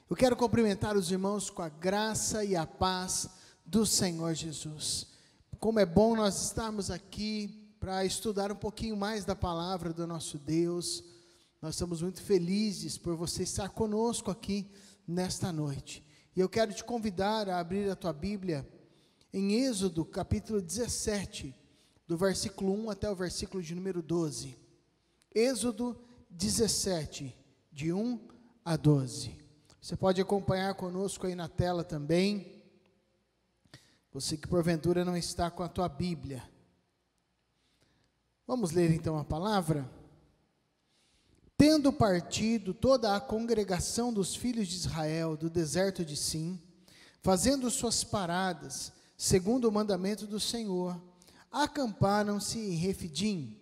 Eu quero cumprimentar os irmãos com a graça e a paz do Senhor Jesus. Como é bom nós estarmos aqui para estudar um pouquinho mais da palavra do nosso Deus. Nós estamos muito felizes por você estar conosco aqui nesta noite. E eu quero te convidar a abrir a tua Bíblia em Êxodo, capítulo 17, do versículo 1 até o versículo de número 12. Êxodo 17, de 1 a 12. Você pode acompanhar conosco aí na tela também. Você que porventura não está com a tua Bíblia. Vamos ler então a palavra? Tendo partido toda a congregação dos filhos de Israel do deserto de Sim, fazendo suas paradas, segundo o mandamento do Senhor, acamparam-se em Refidim,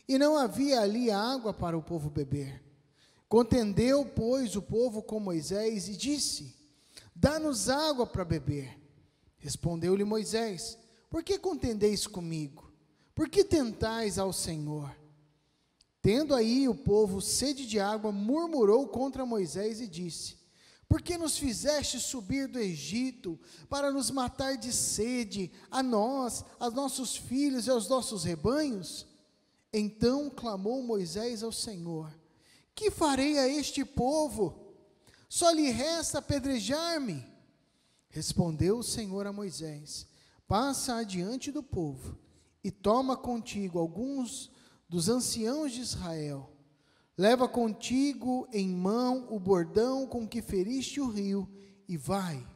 e não havia ali água para o povo beber. Contendeu, pois, o povo com Moisés e disse: dá-nos água para beber. Respondeu-lhe Moisés: por que contendeis comigo? Por que tentais ao Senhor? Tendo aí o povo sede de água, murmurou contra Moisés e disse: por que nos fizeste subir do Egito para nos matar de sede, a nós, aos nossos filhos e aos nossos rebanhos? Então clamou Moisés ao Senhor: que farei a este povo? Só lhe resta apedrejar-me. Respondeu o Senhor a Moisés: passa adiante do povo e toma contigo alguns dos anciãos de Israel. Leva contigo em mão o bordão com que feriste o rio e vai.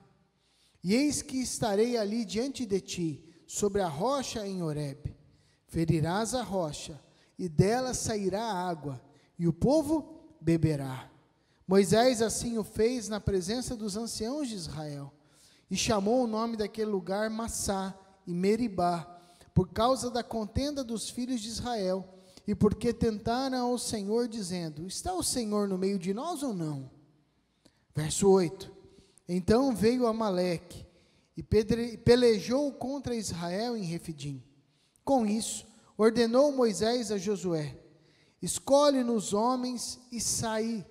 E eis que estarei ali diante de ti, sobre a rocha em Horebe. Ferirás a rocha e dela sairá água, e o povo beberá. Moisés assim o fez na presença dos anciãos de Israel, e chamou o nome daquele lugar Massá e Meribá, por causa da contenda dos filhos de Israel, e porque tentaram ao Senhor, dizendo: está o Senhor no meio de nós ou não? Verso 8: então veio Amaleque, e pelejou contra Israel em Refidim. Com isso, ordenou Moisés a Josué: escolhe-nos homens e sai,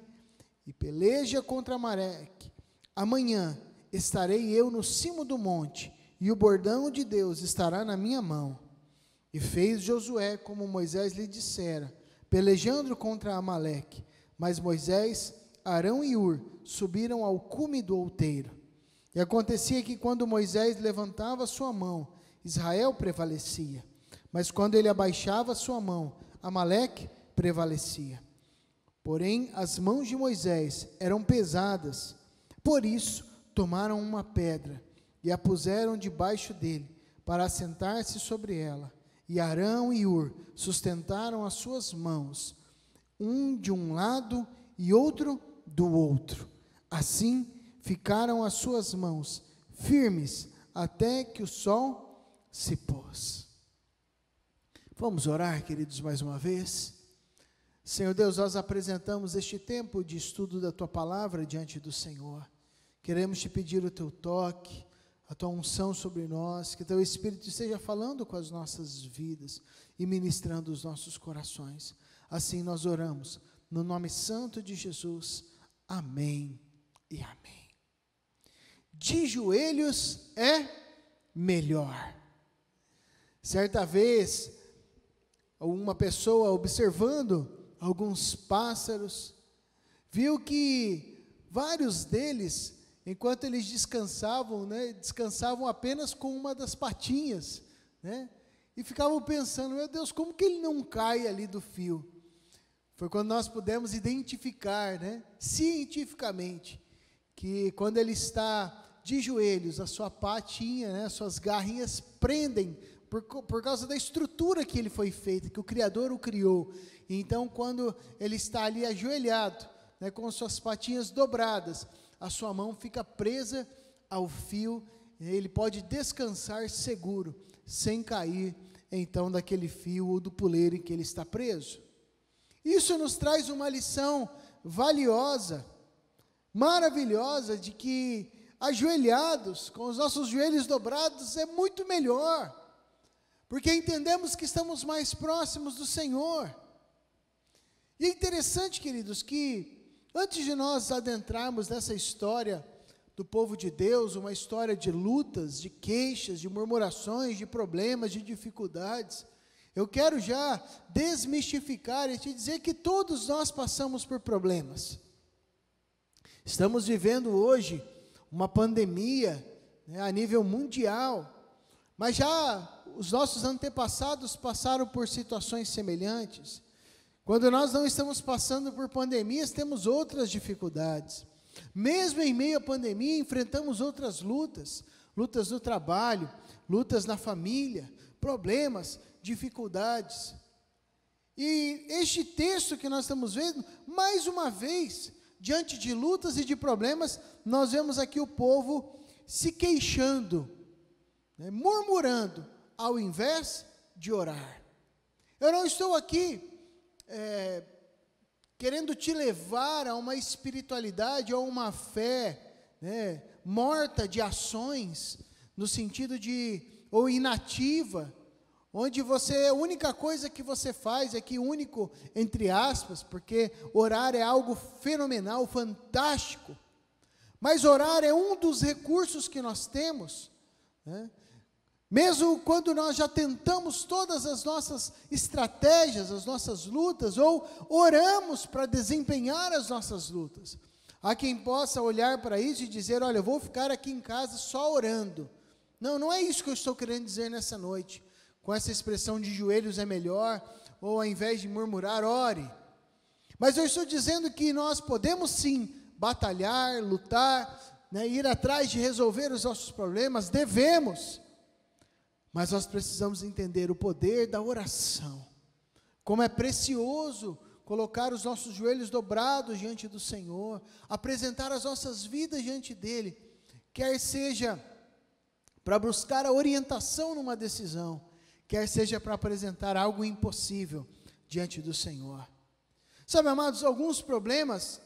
e peleja contra Amaleque. Amanhã estarei eu no cimo do monte, e o bordão de Deus estará na minha mão. E fez Josué como Moisés lhe dissera, pelejando contra Amaleque. Mas Moisés, Arão e Hur subiram ao cume do outeiro. E acontecia que quando Moisés levantava sua mão, Israel prevalecia. Mas quando ele abaixava sua mão, Amaleque prevalecia. Porém, as mãos de Moisés eram pesadas. Por isso, tomaram uma pedra e a puseram debaixo dele, para assentar-se sobre ela. E Arão e Hur sustentaram as suas mãos, um de um lado e outro do outro. Assim ficaram as suas mãos firmes até que o sol se pôs. Vamos orar, queridos, mais uma vez. Senhor Deus, nós apresentamos este tempo de estudo da Tua Palavra diante do Senhor. Queremos Te pedir o Teu toque, a Tua unção sobre nós, que Teu Espírito esteja falando com as nossas vidas e ministrando os nossos corações. Assim nós oramos, no nome santo de Jesus. Amém e amém. De joelhos é melhor. Certa vez, uma pessoa observando alguns pássaros, viu que vários deles, enquanto eles descansavam, descansavam apenas com uma das patinhas, e ficavam pensando: meu Deus, como que ele não cai ali do fio? Foi quando nós pudemos identificar, cientificamente, que quando ele está de joelhos, a sua patinha, as suas garrinhas prendem, por causa da estrutura que ele foi feito, que o Criador o criou. Então, quando ele está ali ajoelhado, com suas patinhas dobradas, a sua mão fica presa ao fio, ele pode descansar seguro, sem cair então daquele fio ou do puleiro em que ele está preso. Isso nos traz uma lição valiosa, maravilhosa, de que ajoelhados, com os nossos joelhos dobrados, é muito melhor, porque entendemos que estamos mais próximos do Senhor. E é interessante, queridos, que Antes de nós adentrarmos nessa história do povo de Deus, uma história de lutas, de queixas, de murmurações, de problemas, de dificuldades, eu quero já desmistificar e te dizer que todos nós passamos por problemas. Estamos vivendo hoje uma pandemia, né, a nível mundial, mas já os nossos antepassados passaram por situações semelhantes. Quando nós não estamos passando por pandemias, temos outras dificuldades. Mesmo em meio à pandemia, enfrentamos outras lutas, lutas no trabalho, lutas na família, problemas, dificuldades. E este texto que nós estamos vendo, mais uma vez, diante de lutas e de problemas, nós vemos aqui o povo se queixando, né, murmurando, ao invés de orar. Eu não estou aqui querendo te levar a uma espiritualidade ou uma fé, né, morta de ações, no sentido de, ou inativa, onde a única coisa que você faz, aqui único entre aspas, porque orar é algo fenomenal, fantástico, mas orar é um dos recursos que nós temos, né? Mesmo quando nós já tentamos todas as nossas estratégias, as nossas lutas, ou oramos para desempenhar as nossas lutas. Há quem possa olhar para isso e dizer, olha, eu vou ficar aqui em casa só orando. Não, não é isso que eu estou querendo dizer nessa noite. Com essa expressão de joelhos é melhor, ou ao invés de murmurar, ore. Mas eu estou dizendo que nós podemos sim batalhar, lutar, né, ir atrás de resolver os nossos problemas, devemos. Mas nós precisamos entender o poder da oração, como é precioso colocar os nossos joelhos dobrados diante do Senhor, apresentar as nossas vidas diante dEle, quer seja para buscar a orientação numa decisão, quer seja para apresentar algo impossível diante do Senhor. Sabe, amados, alguns problemas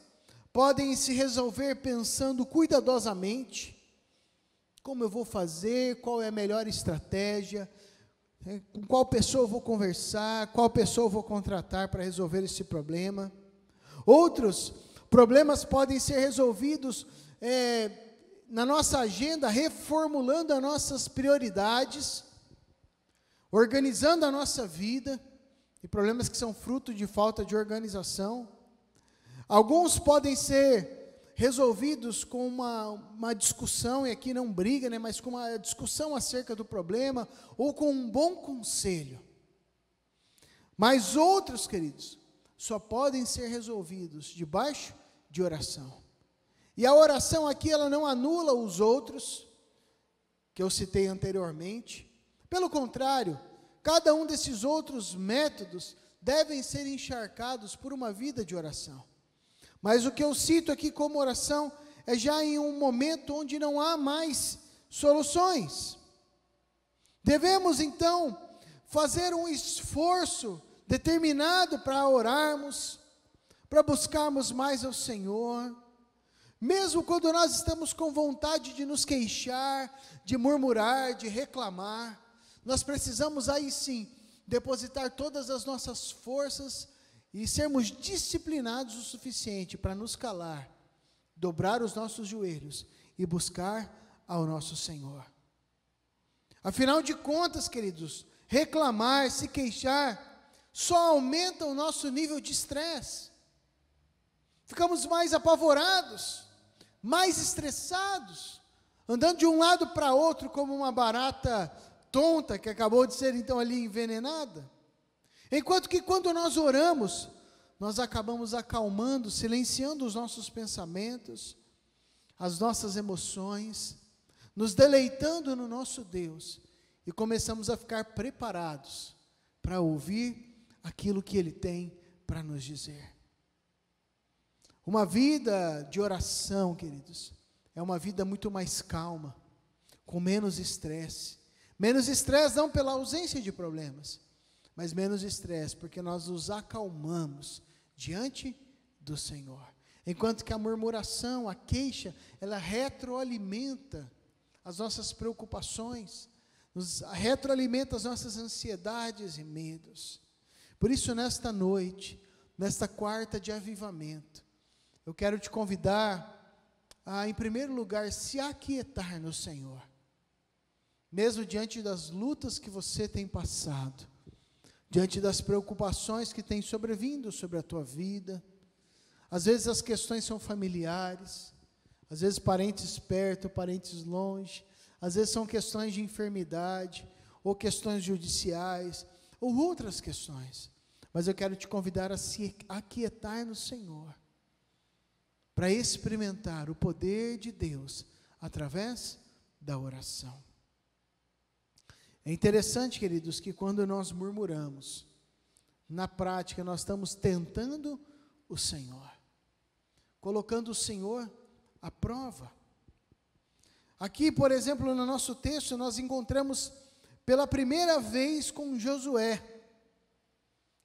podem se resolver pensando cuidadosamente, como eu vou fazer, qual é a melhor estratégia, com qual pessoa eu vou conversar, qual pessoa eu vou contratar para resolver esse problema. Outros problemas podem ser resolvidos na nossa agenda, reformulando as nossas prioridades, organizando a nossa vida, e problemas que são fruto de falta de organização. Alguns podem ser resolvidos com uma discussão, e aqui não briga, né, mas com uma discussão acerca do problema, ou com um bom conselho. Mas outros, queridos, só podem ser resolvidos debaixo de oração. E a oração aqui, ela não anula os outros, que eu citei anteriormente. Pelo contrário, cada um desses outros métodos devem ser encharcados por uma vida de oração. Mas o que eu cito aqui como oração é já em um momento onde não há mais soluções. Devemos então fazer um esforço determinado para orarmos, para buscarmos mais ao Senhor, mesmo quando nós estamos com vontade de nos queixar, de murmurar, de reclamar, nós precisamos aí sim depositar todas as nossas forças e sermos disciplinados o suficiente para nos calar, dobrar os nossos joelhos e buscar ao nosso Senhor. Afinal de contas, queridos, reclamar, se queixar, só aumenta o nosso nível de estresse. Ficamos mais apavorados, mais estressados, andando de um lado para outro como uma barata tonta que acabou de ser então ali envenenada. Enquanto que quando nós oramos, nós acabamos acalmando, silenciando os nossos pensamentos, as nossas emoções, nos deleitando no nosso Deus, e começamos a ficar preparados para ouvir aquilo que Ele tem para nos dizer. Uma vida de oração, queridos, é uma vida muito mais calma, com menos estresse. Menos estresse não pela ausência de problemas, mas menos estresse, porque nós nos acalmamos diante do Senhor. Enquanto que a murmuração, a queixa, ela retroalimenta as nossas preocupações, retroalimenta as nossas ansiedades e medos. Por isso, nesta noite, nesta quarta de avivamento, eu quero te convidar a, em primeiro lugar, se aquietar no Senhor. Mesmo diante das lutas que você tem passado, diante das preocupações que têm sobrevindo sobre a tua vida, às vezes as questões são familiares, às vezes parentes perto, parentes longe, às vezes são questões de enfermidade, ou questões judiciais, ou outras questões. Mas eu quero te convidar a se aquietar no Senhor, para experimentar o poder de Deus através da oração. É interessante, queridos, que quando nós murmuramos, na prática nós estamos tentando o Senhor, colocando o Senhor à prova. Aqui, por exemplo, no nosso texto, nós encontramos pela primeira vez com Josué.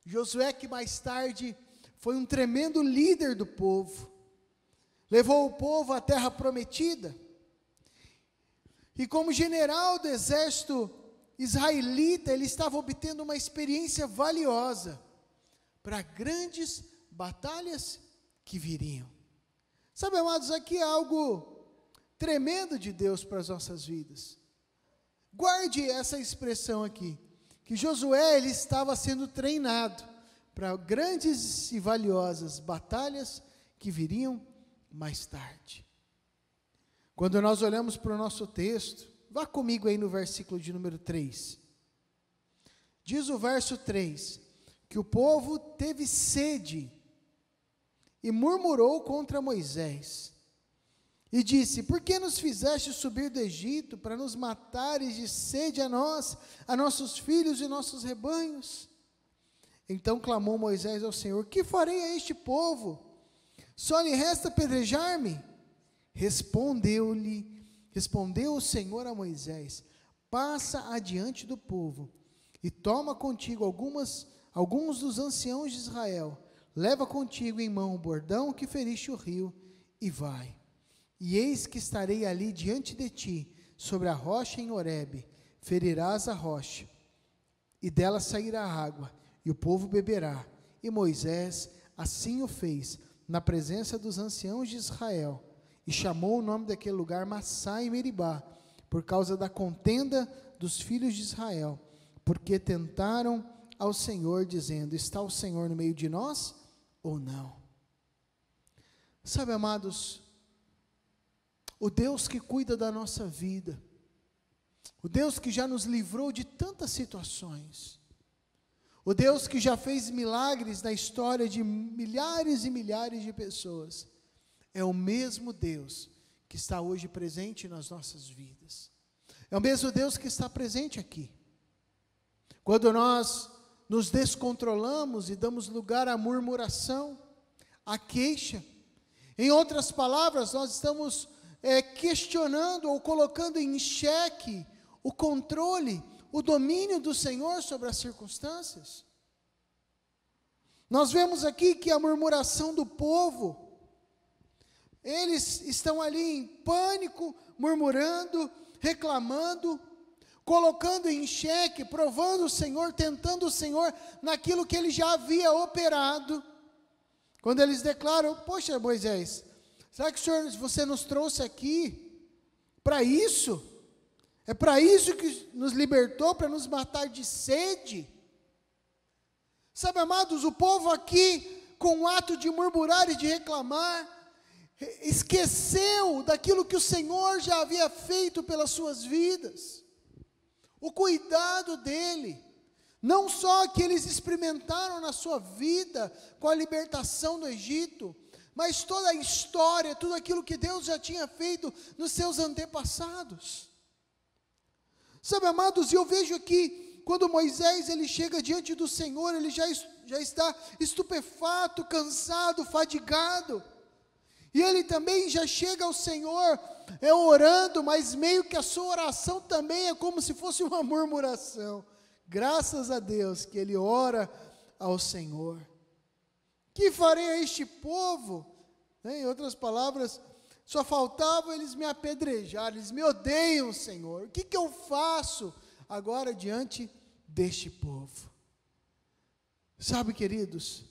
Josué, que mais tarde foi um tremendo líder do povo, levou o povo à terra prometida, e como general do exército israelita, ele estava obtendo uma experiência valiosa para grandes batalhas que viriam. Sabe, amados, aqui é algo tremendo de Deus para as nossas vidas. Guarde essa expressão aqui, que Josué, ele estava sendo treinado para grandes e valiosas batalhas que viriam mais tarde. Quando nós olhamos para o nosso texto, vá comigo aí no versículo de número 3. Diz o verso 3, que o povo teve sede e murmurou contra Moisés. E disse: por que nos fizeste subir do Egito para nos matares de sede a nós, a nossos filhos e nossos rebanhos? Então clamou Moisés ao Senhor: que farei a este povo? Só lhe resta apedrejar-me? Respondeu o Senhor a Moisés: passa adiante do povo e toma contigo alguns dos anciãos de Israel, leva contigo em mão o bordão que feriste o rio e vai. E eis que estarei ali diante de ti, sobre a rocha em Horebe, ferirás a rocha, e dela sairá água, e o povo beberá. E Moisés assim o fez, na presença dos anciãos de Israel, e chamou o nome daquele lugar Massá e Meribá, por causa da contenda dos filhos de Israel, porque tentaram ao Senhor, dizendo: está o Senhor no meio de nós, ou não? Sabe, amados, o Deus que cuida da nossa vida, o Deus que já nos livrou de tantas situações, o Deus que já fez milagres na história de milhares e milhares de pessoas, é o mesmo Deus que está hoje presente nas nossas vidas. É o mesmo Deus que está presente aqui. Quando nós nos descontrolamos e damos lugar à murmuração, à queixa, em outras palavras, nós estamos questionando ou colocando em xeque o controle, o domínio do Senhor sobre as circunstâncias. Nós vemos aqui que a murmuração do povo, eles estão ali em pânico, murmurando, reclamando, colocando em xeque, provando o Senhor, tentando o Senhor naquilo que Ele já havia operado. Quando eles declaram: poxa, Moisés, será que o Senhor, você nos trouxe aqui para isso? É para isso que nos libertou, para nos matar de sede? Sabe, amados, o povo aqui, com o ato de murmurar e de reclamar, esqueceu daquilo que o Senhor já havia feito pelas suas vidas, o cuidado dEle, não só que eles experimentaram na sua vida, com a libertação do Egito, mas toda a história, tudo aquilo que Deus já tinha feito nos seus antepassados. Sabe, amados, eu vejo aqui, quando Moisés ele chega diante do Senhor, ele já está estupefato, cansado, fadigado, e ele também já chega ao Senhor, orando, mas meio que a sua oração também é como se fosse uma murmuração. Graças a Deus que ele ora ao Senhor. Que farei a este povo? Em outras palavras, só faltava eles me apedrejarem, eles me odeiam, Senhor. O que eu faço agora diante deste povo? Sabe, queridos,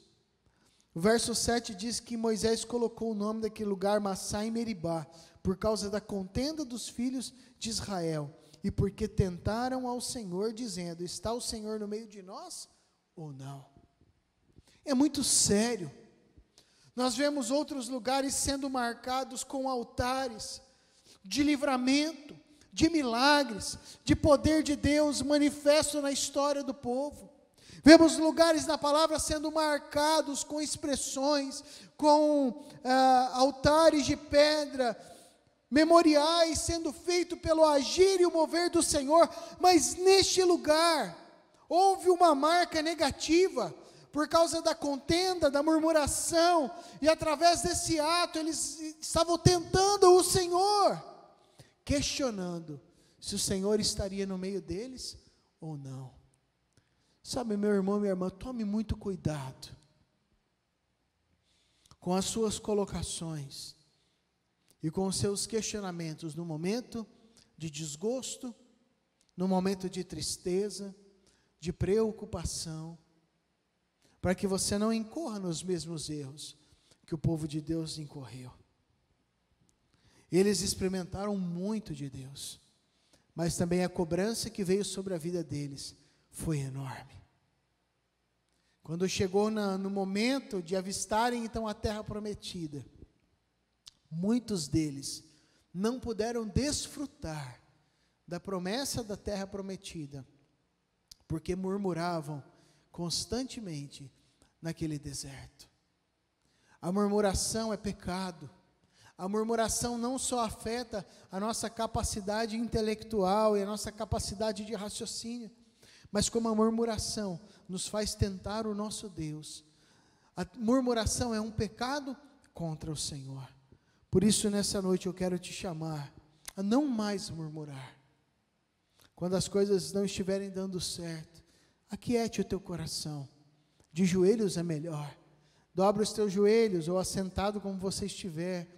O verso 7 diz que Moisés colocou o nome daquele lugar Massá em Meribá, por causa da contenda dos filhos de Israel, e porque tentaram ao Senhor, dizendo: está o Senhor no meio de nós ou não? É muito sério. Nós vemos outros lugares sendo marcados com altares de livramento, de milagres, de poder de Deus manifesto na história do povo. Vemos lugares na palavra sendo marcados com expressões, com altares de pedra, memoriais sendo feitos pelo agir e o mover do Senhor, mas neste lugar houve uma marca negativa, por causa da contenda, da murmuração, e através desse ato eles estavam tentando o Senhor, questionando se o Senhor estaria no meio deles ou não. Sabe, meu irmão, minha irmã, tome muito cuidado com as suas colocações e com os seus questionamentos no momento de desgosto, no momento de tristeza, de preocupação, para que você não incorra nos mesmos erros que o povo de Deus incorreu. Eles experimentaram muito de Deus, mas também a cobrança que veio sobre a vida deles foi enorme. Quando chegou no momento de avistarem então a terra prometida, muitos deles não puderam desfrutar da promessa da terra prometida, porque murmuravam constantemente naquele deserto. A murmuração é pecado. A murmuração não só afeta a nossa capacidade intelectual e a nossa capacidade de raciocínio, mas como a murmuração nos faz tentar o nosso Deus. A murmuração é um pecado contra o Senhor. Por isso, nessa noite eu quero te chamar a não mais murmurar. Quando as coisas não estiverem dando certo, aquiete o teu coração. De joelhos é melhor. Dobra os teus joelhos, ou assentado como você estiver,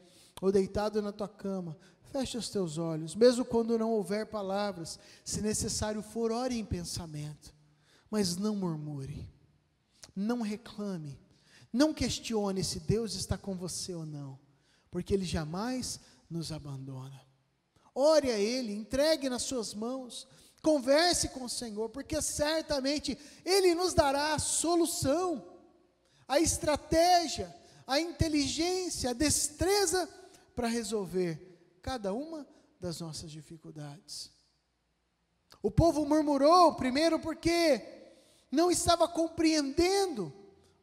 ou deitado na tua cama. Feche os teus olhos, mesmo quando não houver palavras. Se necessário for, ore em pensamento. Mas não murmure, não reclame, não questione se Deus está com você ou não, porque Ele jamais nos abandona. Ore a Ele, entregue nas suas mãos, converse com o Senhor, porque certamente Ele nos dará a solução, a estratégia, a inteligência, a destreza para resolver cada uma das nossas dificuldades. O povo murmurou, primeiro porque não estava compreendendo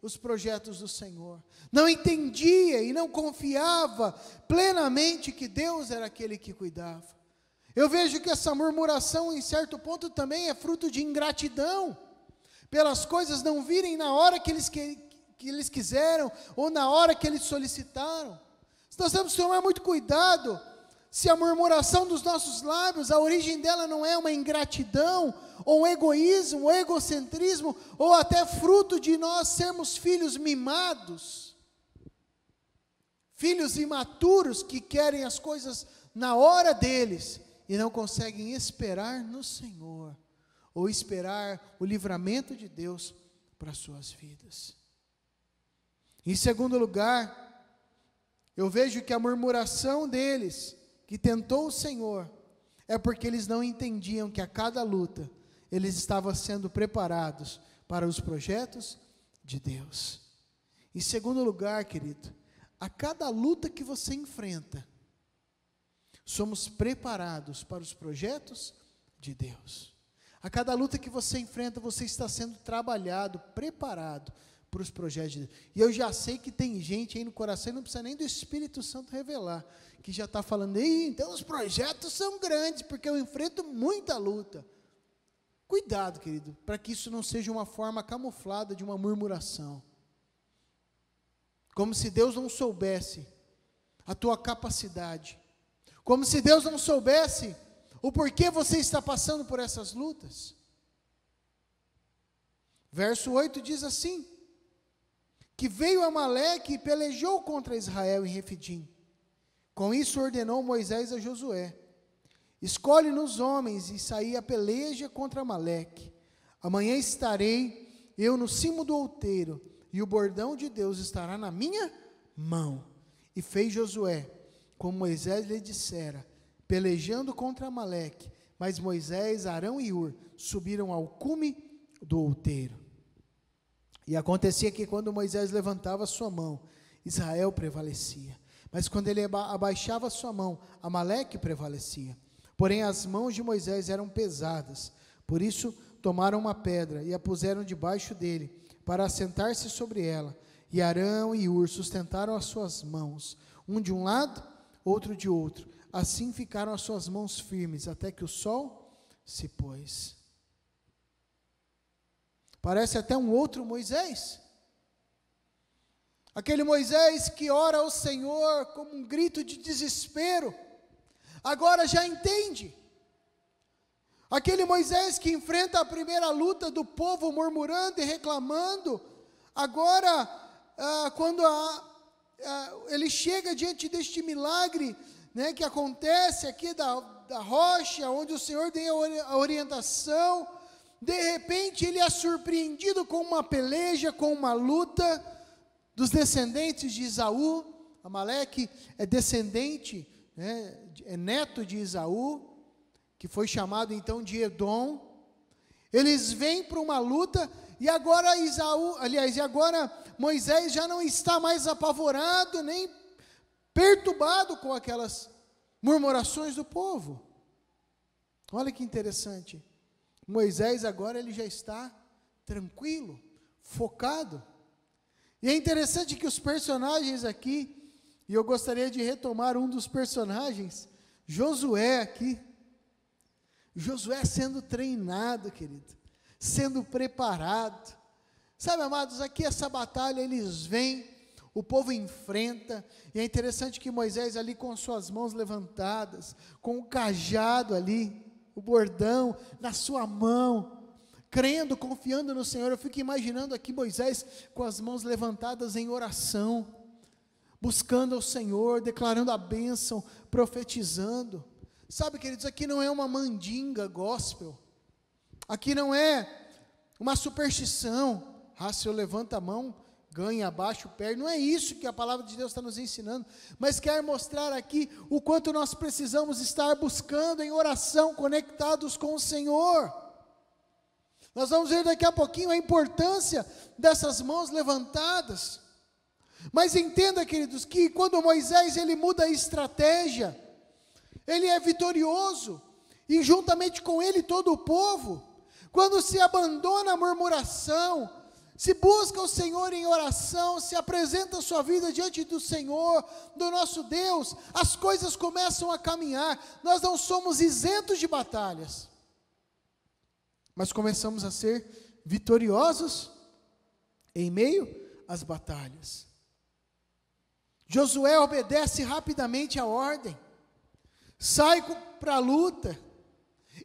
os projetos do Senhor, não entendia e não confiava plenamente que Deus era aquele que cuidava. Eu vejo que essa murmuração, em certo ponto, também é fruto de ingratidão, pelas coisas não virem na hora que eles quiseram, ou na hora que eles solicitaram. Nós temos que tomar muito cuidado, se a murmuração dos nossos lábios, a origem dela não é uma ingratidão, ou um egoísmo, um egocentrismo, ou até fruto de nós sermos filhos mimados, filhos imaturos que querem as coisas na hora deles, e não conseguem esperar no Senhor, ou esperar o livramento de Deus para as suas vidas. Em segundo lugar, eu vejo que a murmuração deles, que tentou o Senhor, é porque eles não entendiam que a cada luta, eles estavam sendo preparados para os projetos de Deus. Em segundo lugar, querido, a cada luta que você enfrenta, somos preparados para os projetos de Deus. A cada luta que você enfrenta, você está sendo trabalhado, preparado para os projetos de Deus. E eu já sei que tem gente aí no coração, não precisa nem do Espírito Santo revelar, que já está falando: então os projetos são grandes, porque eu enfrento muita luta. Cuidado, querido, para que isso não seja uma forma camuflada de uma murmuração. Como se Deus não soubesse a tua capacidade. Como se Deus não soubesse o porquê você está passando por essas lutas. Verso 8 diz assim: que veio Amaleque e pelejou contra Israel em Refidim. Com isso ordenou Moisés a Josué: escolhe-nos homens e saí a peleja contra Amaleque. Amanhã estarei eu no cimo do outeiro, e o bordão de Deus estará na minha mão. E fez Josué, como Moisés lhe dissera, pelejando contra Amaleque. Mas Moisés, Arão e Hur subiram ao cume do outeiro. E acontecia que quando Moisés levantava sua mão, Israel prevalecia. Mas quando ele abaixava sua mão, Amaleque prevalecia. Porém as mãos de Moisés eram pesadas. Por isso tomaram uma pedra e a puseram debaixo dele, para assentar-se sobre ela. E Arão e Hur sustentaram as suas mãos, um de um lado, outro de outro. Assim ficaram as suas mãos firmes, até que o sol se pôs. Parece até um outro Moisés. Aquele Moisés que ora ao Senhor como um grito de desespero, agora já entende. Aquele Moisés que enfrenta a primeira luta do povo murmurando e reclamando, agora, quando ele chega diante deste milagre, né, que acontece aqui da rocha, onde o Senhor deu a orientação, de repente ele é surpreendido com uma peleja, com uma luta dos descendentes de Esaú. Amaleque é descendente, né, é neto de Esaú, que foi chamado então de Edom. Eles vêm para uma luta, e agora agora Moisés já não está mais apavorado, nem perturbado com aquelas murmurações do povo. Olha que interessante. Moisés agora ele já está tranquilo, focado. E é interessante que os personagens aqui, e eu gostaria de retomar um dos personagens, Josué aqui. Josué sendo treinado, querido, sendo preparado. Sabe, amados, aqui essa batalha eles vêm, o povo enfrenta, e é interessante que Moisés ali com suas mãos levantadas, com o cajado ali, o bordão na sua mão, crendo, confiando no Senhor. Eu fico imaginando aqui Moisés com as mãos levantadas em oração, buscando ao Senhor, declarando a bênção, profetizando. Sabe, queridos, aqui não é uma mandinga gospel, aqui não é uma superstição, se eu levanto a mão, ganha, abaixo, perde. Não é isso que a palavra de Deus está nos ensinando, mas quer mostrar aqui o quanto nós precisamos estar buscando em oração, conectados com o Senhor. Nós vamos ver daqui a pouquinho a importância dessas mãos levantadas, mas entenda, queridos, que quando Moisés ele muda a estratégia, ele é vitorioso, e juntamente com ele todo o povo. Quando se abandona a murmuração, se busca o Senhor em oração, se apresenta a sua vida diante do Senhor, do nosso Deus, as coisas começam a caminhar. Nós não somos isentos de batalhas, mas começamos a ser vitoriosos em meio às batalhas. Josué obedece rapidamente a ordem, sai para a luta,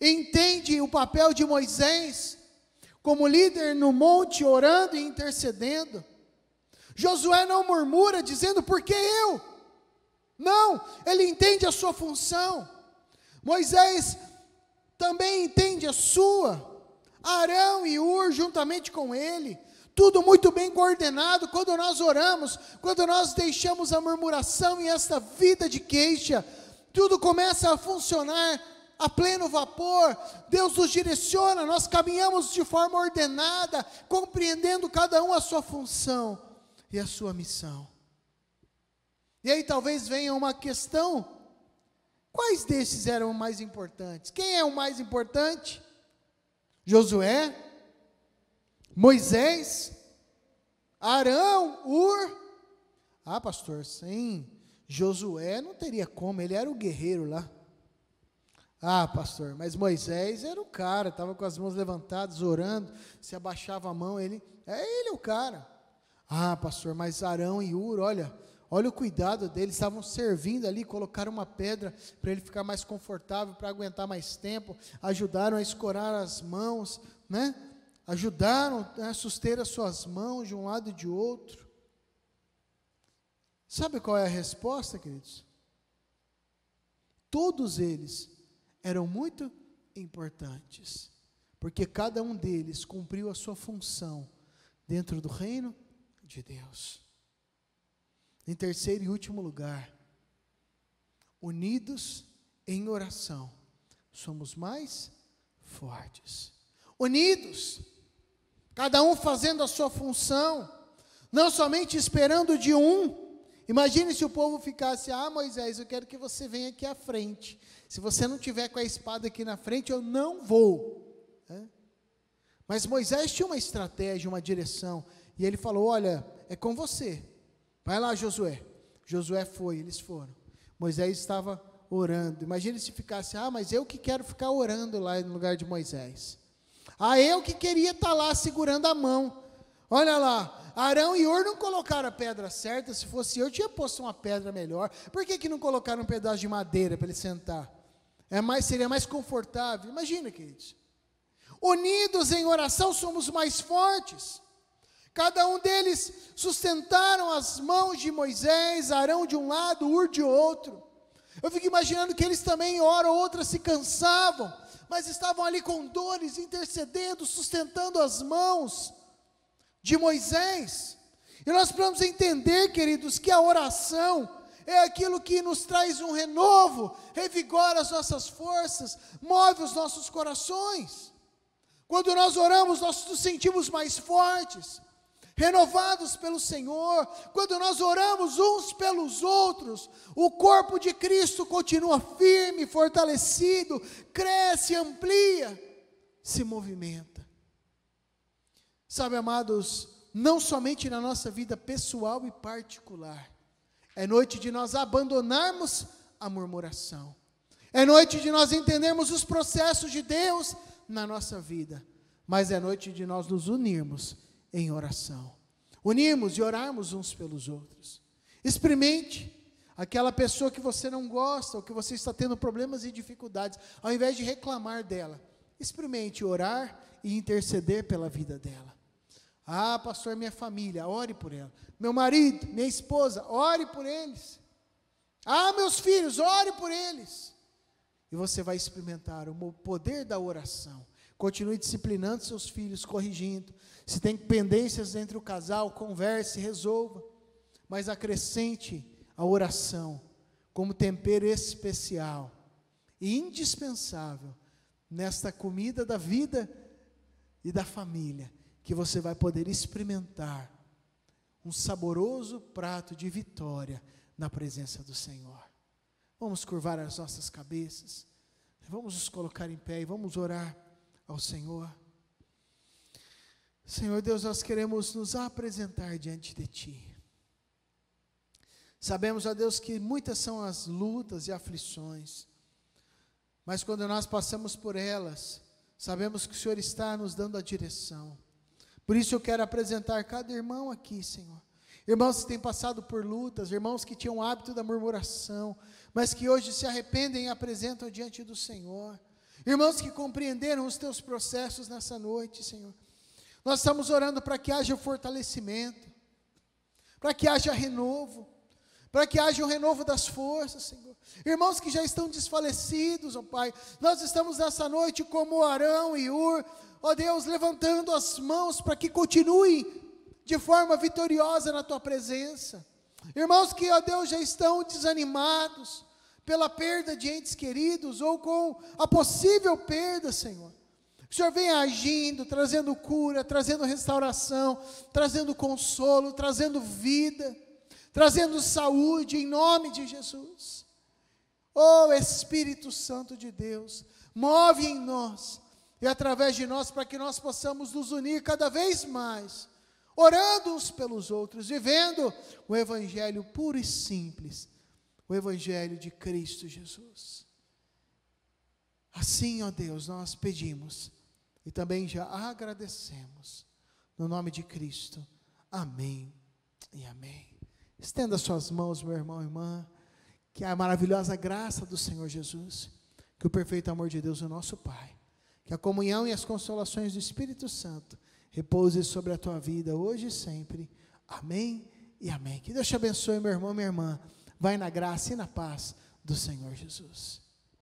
entende o papel de Moisés como líder no monte, orando e intercedendo. Josué não murmura dizendo, por que eu? Não, ele entende a sua função. Moisés também entende a sua. Arão e Hur juntamente com ele, tudo muito bem coordenado. Quando nós oramos, quando nós deixamos a murmuração e esta vida de queixa, tudo começa a funcionar a pleno vapor. Deus nos direciona, nós caminhamos de forma ordenada, compreendendo cada um a sua função e a sua missão. E aí talvez venha uma questão: quais desses eram mais importantes? Quem é o mais importante? Josué? Moisés? Arão? Hur? Pastor, sem Josué não teria como, ele era o guerreiro lá. Pastor, mas Moisés era o cara, estava com as mãos levantadas, orando, se abaixava a mão, ele é o cara. Pastor, mas Arão e Hur, olha o cuidado deles, estavam servindo ali, colocaram uma pedra para ele ficar mais confortável, para aguentar mais tempo, ajudaram a escorar as mãos, né? Ajudaram a suster as suas mãos de um lado e de outro. Sabe qual é a resposta, queridos? Todos eles eram muito importantes, porque cada um deles cumpriu a sua função dentro do reino de Deus. Em terceiro e último lugar, unidos em oração, somos mais fortes. Unidos, cada um fazendo a sua função, não somente esperando de um. Imagine se o povo ficasse: Moisés, eu quero que você venha aqui à frente. Se você não tiver com a espada aqui na frente, eu não vou. Mas Moisés tinha uma estratégia, uma direção, e ele falou: olha, é com você, vai lá, Josué. Josué foi, eles foram. Moisés estava orando. Imagine se ficasse: mas eu que quero ficar orando lá no lugar de Moisés. Eu que queria estar lá segurando a mão. Olha lá, Arão e Hur não colocaram a pedra certa. Se fosse eu tinha posto uma pedra melhor. Por que não colocaram um pedaço de madeira para ele sentar? Seria mais confortável. Imagina, queridos. Unidos em oração somos mais fortes. Cada um deles sustentaram as mãos de Moisés, Arão de um lado, Hur de outro. Eu fico imaginando que eles também, hora ou outra, se cansavam, mas estavam ali com dores, intercedendo, sustentando as mãos de Moisés. E nós precisamos entender, queridos, que a oração é aquilo que nos traz um renovo, revigora as nossas forças, move os nossos corações. Quando nós oramos, nós nos sentimos mais fortes, renovados pelo Senhor. Quando nós oramos uns pelos outros, o corpo de Cristo continua firme, fortalecido, cresce, amplia, se movimenta. Sabe, amados, não somente na nossa vida pessoal e particular, é noite de nós abandonarmos a murmuração, é noite de nós entendermos os processos de Deus na nossa vida, mas é noite de nós nos unirmos em oração, unirmos e orarmos uns pelos outros. Experimente aquela pessoa que você não gosta, ou que você está tendo problemas e dificuldades, ao invés de reclamar dela, experimente orar e interceder pela vida dela. Pastor, minha família, ore por ela. Meu marido, minha esposa, ore por eles. Meus filhos, ore por eles. E você vai experimentar o poder da oração. Continue disciplinando seus filhos, corrigindo. Se tem pendências entre o casal, converse, resolva. Mas acrescente a oração como tempero especial e indispensável nesta comida da vida e da família, que você vai poder experimentar um saboroso prato de vitória na presença do Senhor. Vamos curvar as nossas cabeças, vamos nos colocar em pé e vamos orar ao Senhor. Senhor Deus, nós queremos nos apresentar diante de Ti. Sabemos, ó Deus, que muitas são as lutas e aflições, mas quando nós passamos por elas, sabemos que o Senhor está nos dando a direção. Por isso eu quero apresentar cada irmão aqui, Senhor. Irmãos que têm passado por lutas, irmãos que tinham o hábito da murmuração, mas que hoje se arrependem e apresentam diante do Senhor. Irmãos que compreenderam os Teus processos nessa noite, Senhor. Nós estamos orando para que haja fortalecimento, para que haja renovo, para que haja um renovo das forças, Senhor. Irmãos que já estão desfalecidos, ó Pai, nós estamos nessa noite como Arão e Hur, ó Deus, levantando as mãos para que continue de forma vitoriosa na Tua presença. Irmãos que, ó Deus, já estão desanimados pela perda de entes queridos ou com a possível perda, Senhor. O Senhor vem agindo, trazendo cura, trazendo restauração, trazendo consolo, trazendo vida, trazendo saúde em nome de Jesus. Oh Espírito Santo de Deus, move em nós e através de nós para que nós possamos nos unir cada vez mais, orando uns pelos outros, vivendo o Evangelho puro e simples, o Evangelho de Cristo Jesus. Assim, ó Deus, nós pedimos e também já agradecemos, no nome de Cristo. Amém e amém. Estenda suas mãos, meu irmão e irmã, que a maravilhosa graça do Senhor Jesus, que o perfeito amor de Deus, o nosso Pai, que a comunhão e as consolações do Espírito Santo repouse sobre a tua vida hoje e sempre. Amém e amém. Que Deus te abençoe, meu irmão e minha irmã. Vai na graça e na paz do Senhor Jesus.